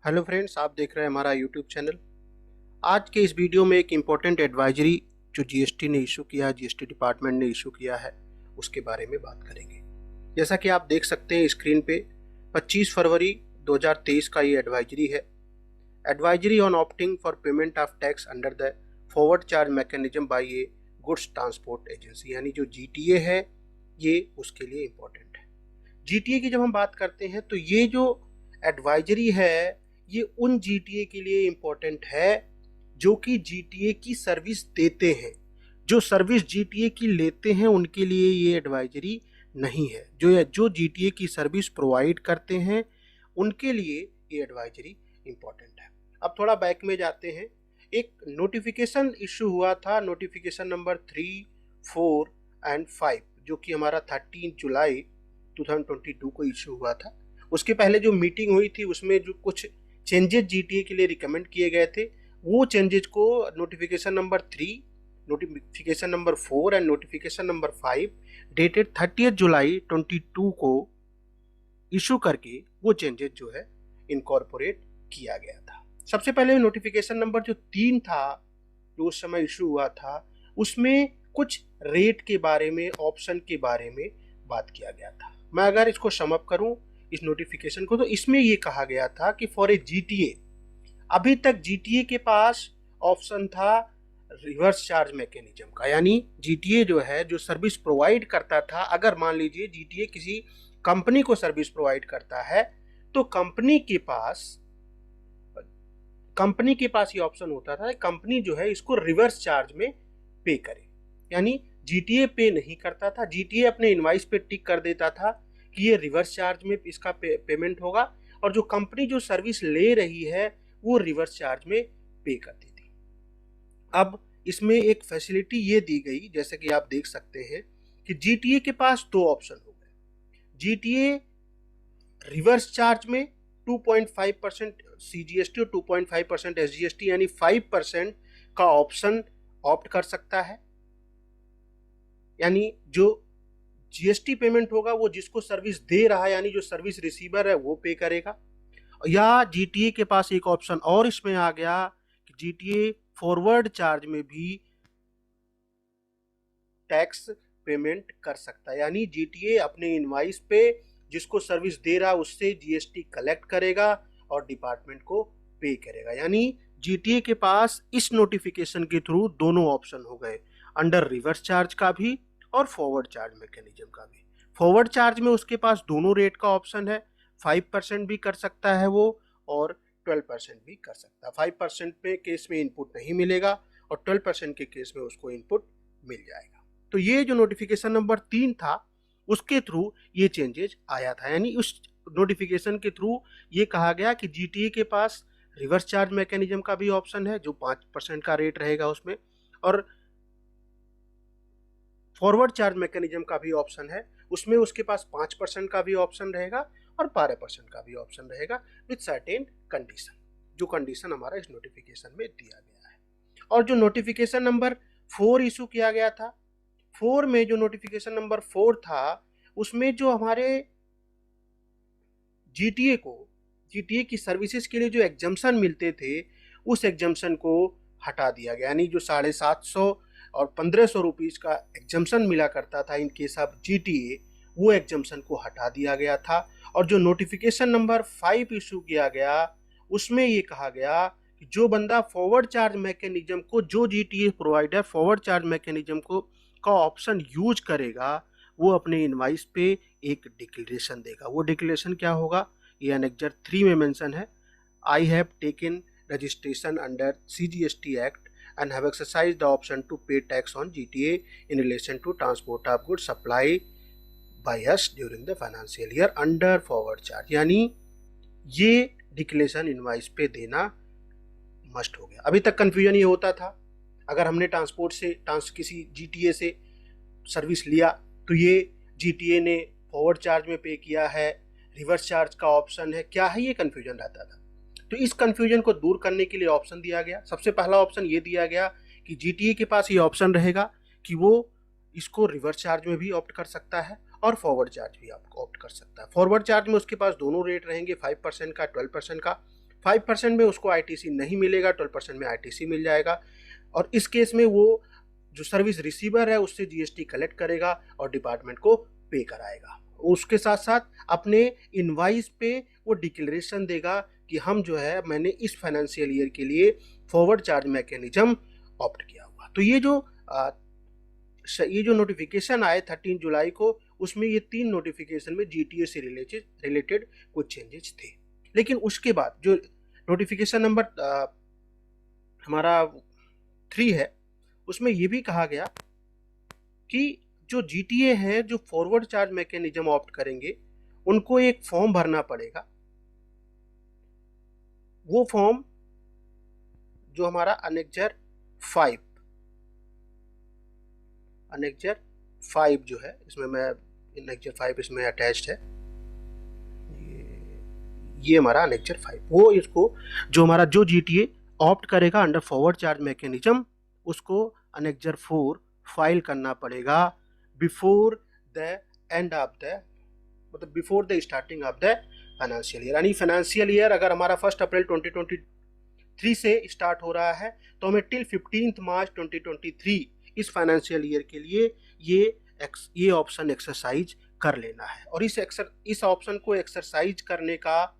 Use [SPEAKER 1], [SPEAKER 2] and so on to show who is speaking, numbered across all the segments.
[SPEAKER 1] Hello friends, आप देख रहे हैं हमारा यूट्यूब चैनल। आज के इस वीडियो में एक इम्पोर्टेंट एडवाइजरी जो जीएसटी ने इशू किया है, जीएसटी डिपार्टमेंट ने इशू किया है, उसके बारे में बात करेंगे। जैसा कि आप देख सकते हैं स्क्रीन पे 25 फरवरी 2023 का ये एडवाइजरी है। Advisory on opting for payment of tax under the forward charge mechanism bye A goods transport agency, यानी जो जीटीए है ये उसके लिए इम्पोर्टेंट है। जीटीए की जब हम बात करते हैं तो ये जो एडवाइजरी है ये उन जीटीए के लिए इम्पोर्टेंट है जो कि जीटीए की सर्विस देते हैं। जो सर्विस जीटीए की लेते हैं उनके लिए ये एडवाइजरी नहीं है। जो जीटीए की सर्विस प्रोवाइड करते हैं उनके लिए ये एडवाइजरी इम्पोर्टेंट है। अब थोड़ा बैक में जाते हैं। एक नोटिफिकेशन इशू हुआ था, नोटिफिकेशन नंबर 3, 4 एंड 5, जो कि हमारा 13 जुलाई 2022 को इशू हुआ था। उसके पहले जो मीटिंग हुई थी उसमें जो कुछ चेंजेस जीटीए के लिए रिकमेंड किए गए थे, वो चेंजेस को notification number 3, notification number 4 and notification number 5 dated 30 जुलाई 22 को इशू करके वो चेंजेस जो है इनकॉर्पोरेट किया गया था। सबसे पहले नोटिफिकेशन नंबर जो 3 था, जो उस समय इशू हुआ था, उसमें कुछ रेट के बारे में, ऑप्शन के बारे में बात किया गया था। मैं अगर इसको सम अप करूं इस नोटिफिकेशन को, तो इसमें ये कहा गया था कि फॉर ए जीटीए, अभी तक जीटीए के पास ऑप्शन था रिवर्स चार्ज मैकेनिज्म का, यानी जीटीए जो है जो सर्विस प्रोवाइड करता था, अगर मान लीजिए जीटीए किसी कंपनी को सर्विस प्रोवाइड करता है तो कंपनी के पास ये ऑप्शन होता था, कंपनी जो है इसको रिवर्स चार्ज में पे करे। यानी जीटीए पे नहीं करता था, जीटीए अपने इनवाइस पे टिक कर देता था कि ये रिवर्स चार्ज में इसका पेमेंट होगा, और जो कंपनी जो सर्विस ले रही है वो रिवर्स चार्ज में पे करती थी। अब इसमें एक फैसिलिटी ये दी गई, जैसे कि आप देख सकते हैं कि जीटीए के पास दो ऑप्शन हो गए। जीटीए रिवर्स चार्ज में 2.5% सीजीएसटी और 2.5% एसजीएसटी, यानी 5% का ऑप्शन ऑप्ट कर सकता है। यानी जो जीएसटी पेमेंट होगा वो जिसको सर्विस दे रहा है, यानी जो सर्विस रिसीवर है वो पे करेगा। या जीटीए के पास एक ऑप्शन और इसमें आ गया कि जीटीए फॉरवर्ड चार्ज में भी टैक्स पेमेंट कर सकता है, यानी जीटीए अपने इनवाइस पे जिसको सर्विस दे रहा है उससे जीएसटी कलेक्ट करेगा और डिपार्टमेंट को पे करेगा। यानी जीटीए के पास इस नोटिफिकेशन के थ्रू दोनों ऑप्शन हो गए, अंडर रिवर्स चार्ज का भी और फॉरवर्ड चार्ज मैकेनिज्म का भी। फॉरवर्ड चार्ज में उसके पास दोनों रेट का ऑप्शन है, 5% भी कर सकता है वो और 12% भी कर सकता है। 5% पे केस में इनपुट नहीं मिलेगा और 12% के केस में उसको इनपुट मिल जाएगा। तो ये जो नोटिफिकेशन नंबर 3 था उसके थ्रू ये चेंजेस आया था। यानी उस नोटिफिकेशन के थ्रू ये कहा गया कि जीटीए के पास रिवर्स चार्ज मैकेनिज्म का भी ऑप्शन है जो 5% का रेट रहेगा उसमें, और फॉरवर्ड चार्ज मैकेनिज्म का भी ऑप्शन है, उसमें उसके पास 5% का भी ऑप्शन रहेगा और 12% का भी ऑप्शन रहेगा विद सर्टेन कंडीशन, जो कंडीशन हमारा इस नोटिफिकेशन में दिया गया है। और जो नोटिफिकेशन नंबर 4 इशू किया गया था, 4 में जो नोटिफिकेशन नंबर 4 था उसमें जो हमारे जीटीए की सर्विसेज के लिए जो एग्जम्पशन मिलते थे उस एग्जम्पशन को हटा दिया गया। यानी जो 750 और 1500 रुपीज़ का एग्जम्पशन मिला करता था इन केस ऑफ जीटीए, वो एग्जम्पशन को हटा दिया गया था। और जो नोटिफिकेशन नंबर 5 इशू किया गया उसमें ये कहा गया कि जो बंदा फॉरवर्ड चार्ज मैकेनिज्म को, जो GTA provider forward charge mechanism को का ऑप्शन यूज करेगा, वो अपने इनवाइस पे एक डिक्लेरेशन देगा। वो डिक्लेरेशन क्या होगा, ये एनेक्जर 3 में मेंशन है। I have taken registration under CGST act and have exercised the option to pay tax on GTA in relation to transport of goods supplied by us during the financial year under forward charge। यानी ये declaration invoice पे देना must हो गया। अभी तक confusion ये होता था, अगर हमने किसी जीटीए से सर्विस लिया तो ये जीटीए ने फॉरवर्ड चार्ज में पे किया है, रिवर्स चार्ज का ऑप्शन है, क्या है, ये कंफ्यूजन रहता था। तो इस कंफ्यूजन को दूर करने के लिए ऑप्शन दिया गया। सबसे पहला ऑप्शन ये दिया गया कि जीटीए के पास ये ऑप्शन रहेगा कि वो इसको रिवर्स चार्ज में भी ऑप्ट कर सकता है और फॉरवर्ड चार्ज भी आप ऑप्ट कर सकता है। फॉरवर्ड चार्ज में उसके पास दोनों रेट रहेंगे, 5% का, 12% का। 5% में उसको आईटीसी नहीं मिलेगा, 12% में आईटीसी मिल जाएगा। और इस केस में वो जो सर्विस रिसीवर है उससे जीएसटी कलेक्ट करेगा और डिपार्टमेंट को पे कराएगा। उसके साथ साथ अपने इनवाइस पे वो डिक्लेरेशन देगा कि हम जो है मैंने इस फाइनेंशियल ईयर के लिए फॉरवर्ड चार्ज मैकेनिज्म ऑप्ट किया हुआ। तो ये जो नोटिफिकेशन आए 13 जुलाई को, उसमें ये 3 नोटिफिकेशन में जीटीए से रिलेटेड कुछ चेंजेस थे। लेकिन उसके बाद जो नोटिफिकेशन नंबर हमारा 3 है, उसमें ये भी कहा गया कि जो जीटीए है जो फॉरवर्ड चार्ज मैकेनिज्म ऑप्ट करेंगे उनको एक फॉर्म भरना पड़ेगा। वो फॉर्म जो हमारा अनेक्जर 5 जो है, इसमें मैं अनेक्जर 5 इसमें अटैच्ड है, ये हमारा अनेक्जर 5, वो इसको जो हमारा जो जीटीए ऑप्ट करेगा अंडर फॉरवर्ड चार्ज मैकेनिज्म उसको अनेक्जर 4 फाइल करना पड़ेगा before the end of the मतलब before the starting of the financial year. यानी फाइनेंशियल ईयर अगर हमारा 1 अप्रैल 2023 से स्टार्ट हो रहा है तो हमें टिल 15 मार्च 2023 इस फाइनेंशियल ईयर के लिए ये ऑप्शन एक्सरसाइज कर लेना है। और इस ऑप्शन को एक्सरसाइज करने का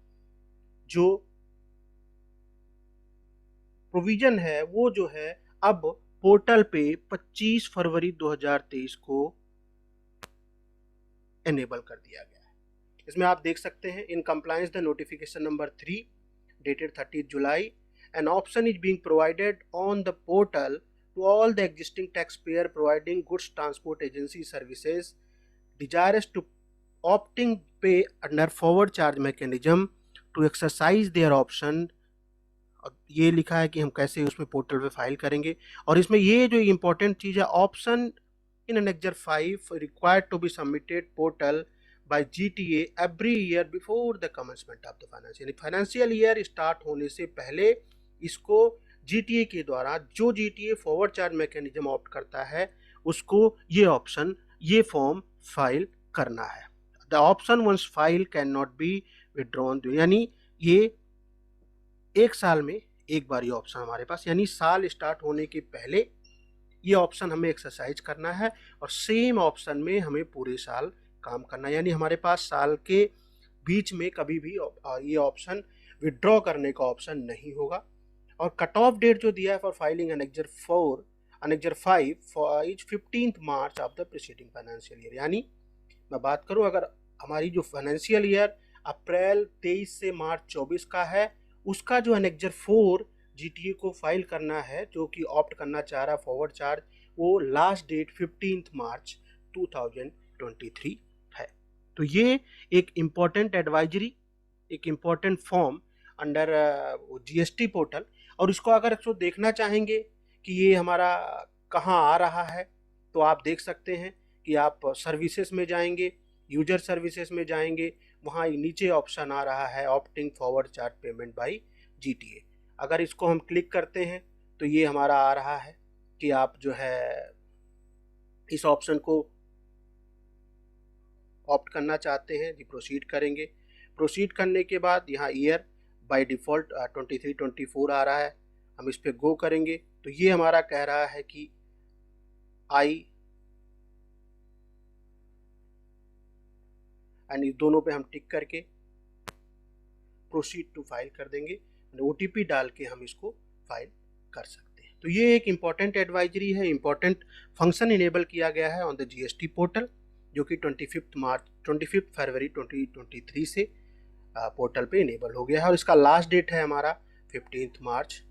[SPEAKER 1] जो प्रोविजन है वो जो है अब पोर्टल पे 25 फरवरी 2023 को एनेबल कर दिया गया है। इसमें आप देख सकते हैं, in compliance the notification number 3 dated 30 July an option is being provided on the portal to all the existing taxpayer providing goods transport agency services desirous to opting pay under forward charge mechanism to exercise their option। ये लिखा है कि हम कैसे उसमें portal पे file करेंगे। और इसमें ये जो इम्पोर्टेंट चीज़ है, option in annexure 5 required to be submitted portal by GTA every year before the commencement of the financial year start होने से पहले इसको जीटीए के द्वारा जो GTA forward charge mechanism opt करता है उसको ये फॉर्म फाइल करना है। The option once file can not be withdrawn, यानी ये एक साल में एक बार ये ऑप्शन हमारे पास, यानी साल स्टार्ट होने के पहले ये ऑप्शन हमें एक्सरसाइज करना है और सेम ऑप्शन में हमें पूरे साल काम करना है। यानी हमारे पास साल के बीच में कभी भी ये ऑप्शन विड्रॉ करने का ऑप्शन नहीं होगा। और कट ऑफ डेट जो दिया है for filing annexure 5 is 15 March of the preceding financial year. यानी मैं बात करूं, अगर हमारी जो फाइनेंशियल ईयर अप्रैल 23 से मार्च 24 का है, उसका जो अनेक्जर 4 जीटीए को फाइल करना है जो कि ऑप्ट करना चाह रहा है फॉरवर्ड चार्ज, वो लास्ट डेट 15 मार्च 2023 है। तो ये एक इम्पॉर्टेंट एडवाइजरी, एक important form under GST portal. और इसको अगर इसको देखना चाहेंगे कि ये हमारा कहाँ आ रहा है, तो आप देख सकते हैं कि आप सर्विसेज में जाएंगे, यूजर सर्विसेज में जाएंगे, वहाँ नीचे ऑप्शन आ रहा है opting forward charge payment by GTA. अगर इसको हम क्लिक करते हैं तो ये हमारा आ रहा है कि आप जो है इस ऑप्शन को ऑप्ट करना चाहते हैं जी, प्रोसीड करेंगे। प्रोसीड करने के बाद यहाँ ईयर बाय डिफ़ॉल्ट 23-24 आ रहा है, हम इस पर गो करेंगे तो ये हमारा कह रहा है कि आई एंड इस दोनों पे हम टिक करके प्रोसीड टू फाइल कर देंगे, ओटीपी डाल के हम इसको फाइल कर सकते हैं। तो ये एक इम्पॉर्टेंट एडवाइजरी है, इम्पॉर्टेंट फंक्शन इनेबल किया गया है ऑन द जीएसटी पोर्टल, जो कि 25 फरवरी 2023 से पोर्टल पे इनेबल हो गया है। और इसका लास्ट डेट है हमारा 15 मार्च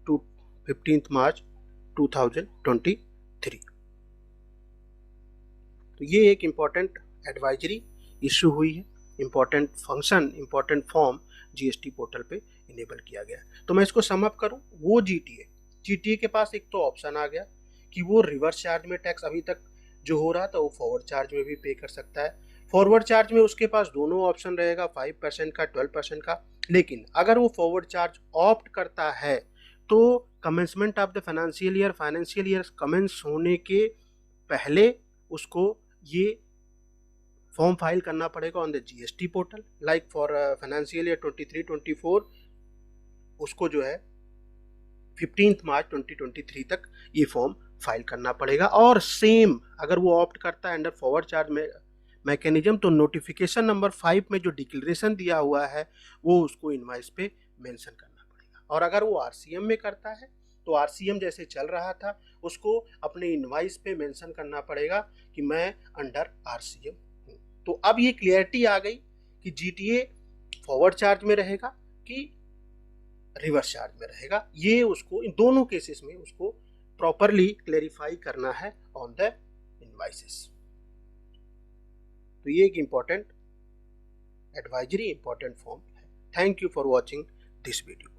[SPEAKER 1] 2023। तो ये एक इम्पॉर्टेंट एडवाइजरी इशू हुई है, important function, important form GST portal पे इनेबल किया गया। तो मैं इसको समअप करूं, वो जीटीए के पास एक तो ऑप्शन आ गया कि वो रिवर्स चार्ज में टैक्स अभी तक जो हो रहा था वो फॉरवर्ड चार्ज में भी पे कर सकता है। फॉरवर्ड चार्ज में उसके पास दोनों ऑप्शन रहेगा, 5% का, 12% का। लेकिन अगर वो फॉरवर्ड चार्ज ऑप्ट करता है तो commencement of the financial year commence होने के पहले उसको ये फॉर्म फाइल करना पड़ेगा on the GST portal. Like for financial year 23-24 उसको जो है 15 मार्च 2023 तक ये फॉर्म फाइल करना पड़ेगा। और सेम अगर वो ऑप्ट करता है अंडर फॉरवर्ड चार्ज में मैकेनिज्म, तो नोटिफिकेशन नंबर 5 में जो डिक्लेरेशन दिया हुआ है वो उसको इनवाइस पे मेंशन करना पड़ेगा। और अगर वो आरसीएम में करता है तो आरसीएम जैसे चल रहा था उसको अपने इनवाइस पे मेंशन करना पड़ेगा कि मैं अंडर आरसीएम हूँ। तो अब ये क्लियरिटी आ गई कि जीटीए फॉरवर्ड चार्ज में रहेगा कि रिवर्स चार्ज में रहेगा। ये उसको इन दोनों केसेस में उसको प्रॉपरली क्लेरिफाई करना है ऑन द इनवाइसेस। तो ये एक इम्पॉर्टेंट एडवाइजरी, इम्पॉर्टेंट फॉर्म है। Thank you for watching this video.